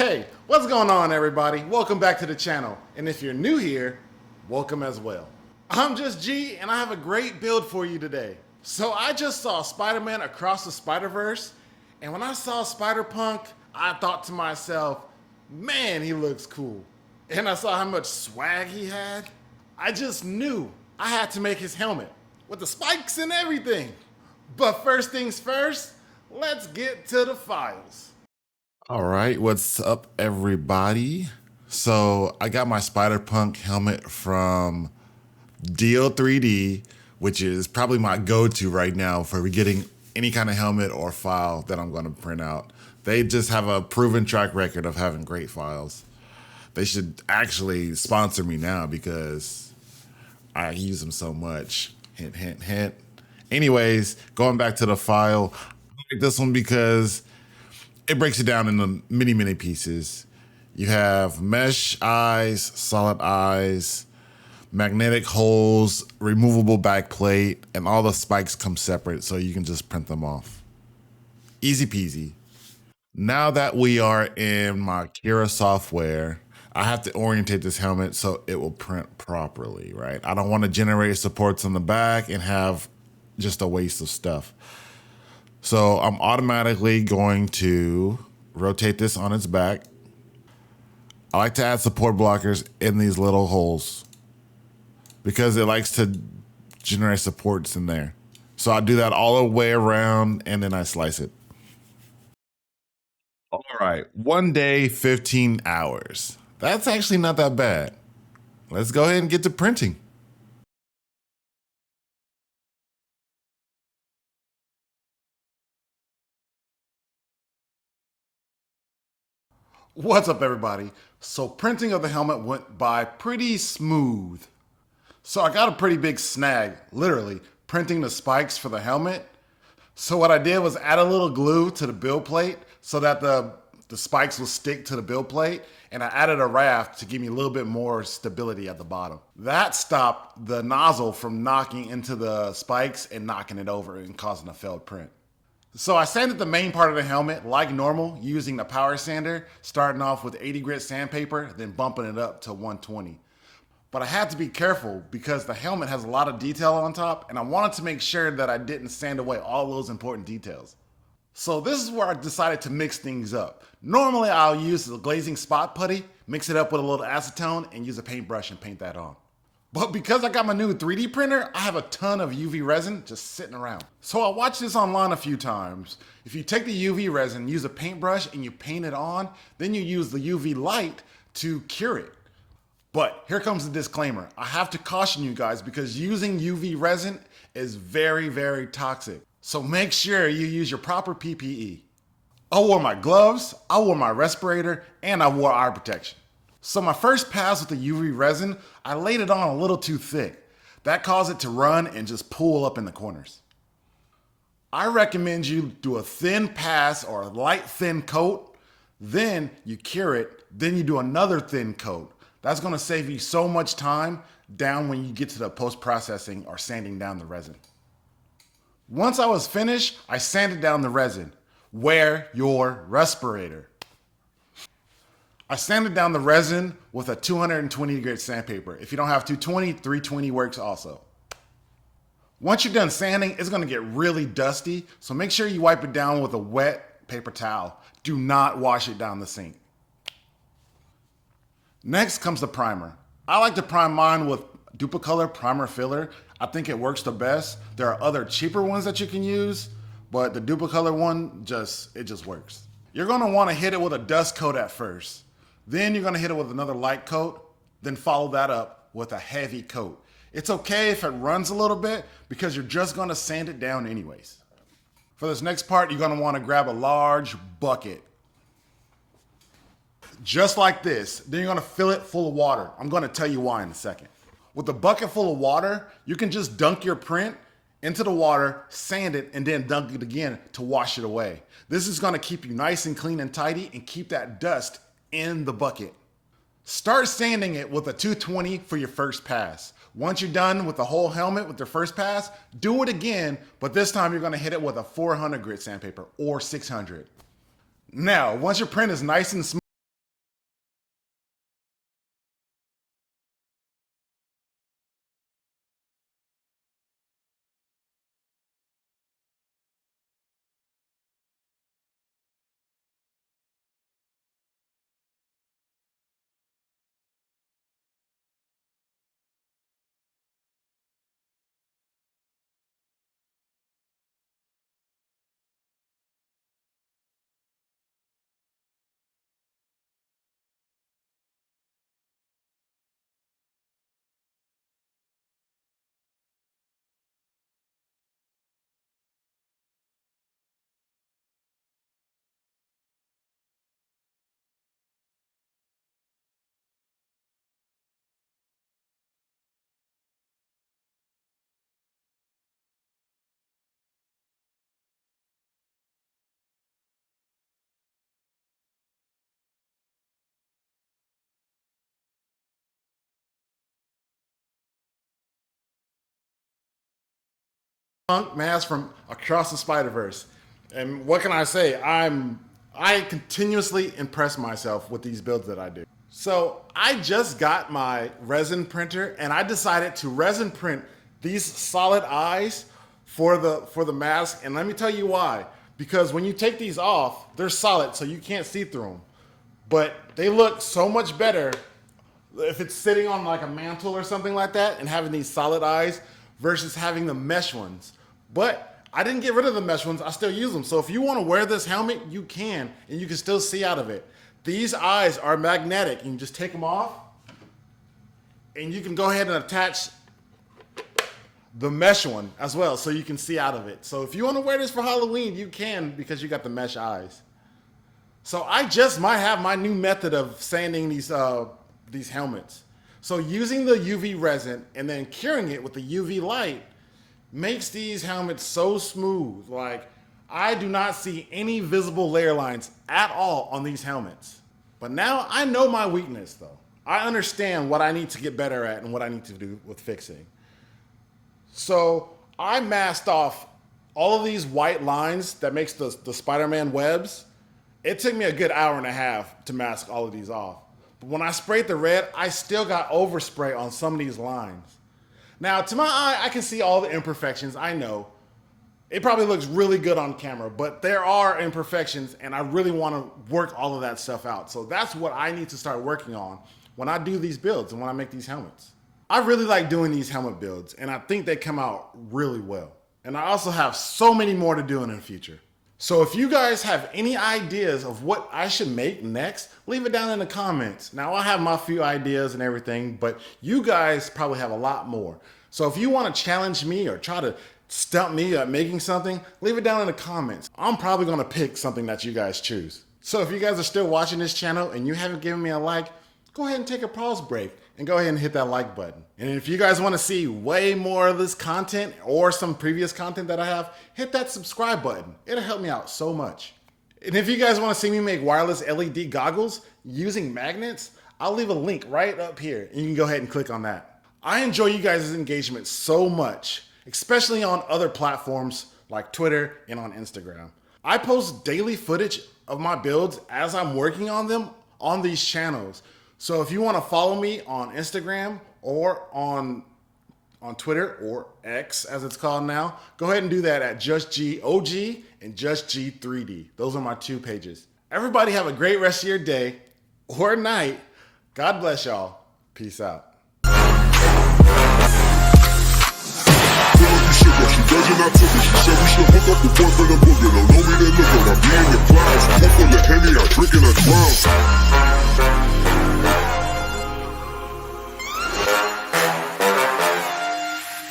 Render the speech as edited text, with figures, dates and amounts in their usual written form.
Hey, what's going on everybody? Welcome back to the channel. And if you're new here, welcome as well. I'm just G and I have a great build for you today. So I just saw Spider-Man across the Spiderverse, and when I saw Spider-Punk, I thought to myself, man, he looks cool. And I saw how much swag he had. I just knew I had to make his helmet with the spikes and everything. But first things first, let's get to the files. All right, what's up, everybody? So I got my Spider-Punk helmet from Deal 3D, which is probably my go-to right now for getting any kind of helmet or file that I'm going to print out. They just have a proven track record of having great files. They should actually sponsor me now because I use them so much. Hint, hint, hint. Anyways, going back to the file, I like this one because it breaks it down into many pieces. You have mesh eyes, solid eyes, magnetic holes, removable back plate, and all the spikes come separate so you can just print them off. Easy peasy. Now that we are in my Kira software, I have to orientate this helmet so it will print properly, right? I don't want to generate supports on the back and have just a waste of stuff. So I'm automatically going to rotate this on its back. I like to add support blockers in these little holes because it likes to generate supports in there. So I do that all the way around and then I slice it. All right, 1 day, 15 hours. That's actually not that bad. Let's go ahead and get to printing. What's up everybody? So printing of the helmet went by pretty smooth. So I got a pretty big snag, literally, printing the spikes for the helmet. So what I did was add a little glue to the build plate so that the spikes will stick to the build plate, and I added a raft to give me a little bit more stability at the bottom. That stopped the nozzle from knocking into the spikes and knocking it over and causing a failed print. So I sanded the main part of the helmet like normal using the power sander, starting off with 80 grit sandpaper, then bumping it up to 120. But I had to be careful because the helmet has a lot of detail on top and I wanted to make sure that I didn't sand away all those important details. So this is where I decided to mix things up. Normally I'll use the glazing spot putty, mix it up with a little acetone and use a paintbrush and paint that on. But because I got my new 3D printer, I have a ton of UV resin just sitting around. So I watched this online a few times. If you take the UV resin, use a paintbrush and you paint it on, then you use the UV light to cure it. But here comes the disclaimer. I have to caution you guys because using UV resin is very toxic. So make sure you use your proper PPE. I wore my gloves, I wore my respirator, and I wore eye protection. So my first pass with the UV resin, I laid it on a little too thick. That caused it to run and just pull up in the corners. I recommend you do a thin pass or a light thin coat, then you cure it, then you do another thin coat. That's gonna save you so much time down when you get to the post-processing or sanding down the resin. Once I was finished, I sanded down the resin. Wear your respirator. I sanded down the resin with a 220 grit sandpaper. If you don't have 220, 320 works also. Once you're done sanding, it's gonna get really dusty, so make sure you wipe it down with a wet paper towel. Do not wash it down the sink. Next comes the primer. I like to prime mine with Duplicolor Primer Filler. I think it works the best. There are other cheaper ones that you can use, but the Duplicolor one, it just works. You're gonna wanna hit it with a dust coat at first. Then you're gonna hit it with another light coat, then follow that up with a heavy coat. It's okay if it runs a little bit because you're just gonna sand it down anyways. For this next part, you're gonna wanna grab a large bucket. Just like this, then you're gonna fill it full of water. I'm gonna tell you why in a second. With the bucket full of water, you can just dunk your print into the water, sand it, and then dunk it again to wash it away. This is gonna keep you nice and clean and tidy and keep that dust in the bucket. Start sanding it with a 220 for your first pass. Once you're done with the whole helmet with your first pass, do it again, but this time you're gonna hit it with a 400 grit sandpaper or 600. Now, once your print is nice and smooth, punk mask from across the Spiderverse. And what can I say? I continuously impress myself with these builds that I do. So I just got my resin printer and I decided to resin print these solid eyes for the mask. And let me tell you why. Because when you take these off, they're solid, so you can't see through them. But they look so much better if it's sitting on like a mantle or something like that and having these solid eyes versus having the mesh ones. But I didn't get rid of the mesh ones, I still use them. So if you want to wear this helmet, you can, and you can still see out of it. These eyes are magnetic. You can just take them off and you can go ahead and attach the mesh one as well so you can see out of it. So if you want to wear this for Halloween, you can because you got the mesh eyes. So I just might have my new method of sanding these helmets. So using the UV resin and then curing it with the UV light makes these helmets so smooth. Like, I do not see any visible layer lines at all on these helmets. But now I know my weakness though. I understand what I need to get better at and what I need to do with fixing. So I masked off all of these white lines that makes the Spider-Man webs. It took me a good hour and a half to mask all of these off. But when I sprayed the red, I still got overspray on some of these lines. Now, to my eye, I can see all the imperfections, I know. It probably looks really good on camera, but there are imperfections and I really want to work all of that stuff out. So that's what I need to start working on when I do these builds and when I make these helmets. I really like doing these helmet builds and I think they come out really well. And I also have so many more to do in the future. So if you guys have any ideas of what I should make next, leave it down in the comments. Now I have my few ideas and everything, but you guys probably have a lot more. So if you want to challenge me or try to stump me at making something, leave it down in the comments. I'm probably going to pick something that you guys choose. So if you guys are still watching this channel and you haven't given me a like, go ahead and take a pause break and go ahead and hit that like button. And if you guys want to see way more of this content or some previous content that I have, hit that subscribe button. It'll help me out so much. And if you guys want to see me make wireless LED goggles using magnets, I'll leave a link right up here and you can go ahead and click on that. I enjoy you guys' engagement so much, especially on other platforms like Twitter and on Instagram. I post daily footage of my builds as I'm working on them on these channels. So if you want to follow me on Instagram or on Twitter, or X as it's called now, go ahead and do that at JustGOG and JustG3D. Those are my two pages. Everybody have a great rest of your day or night. God bless y'all. Peace out. She said we should hook up the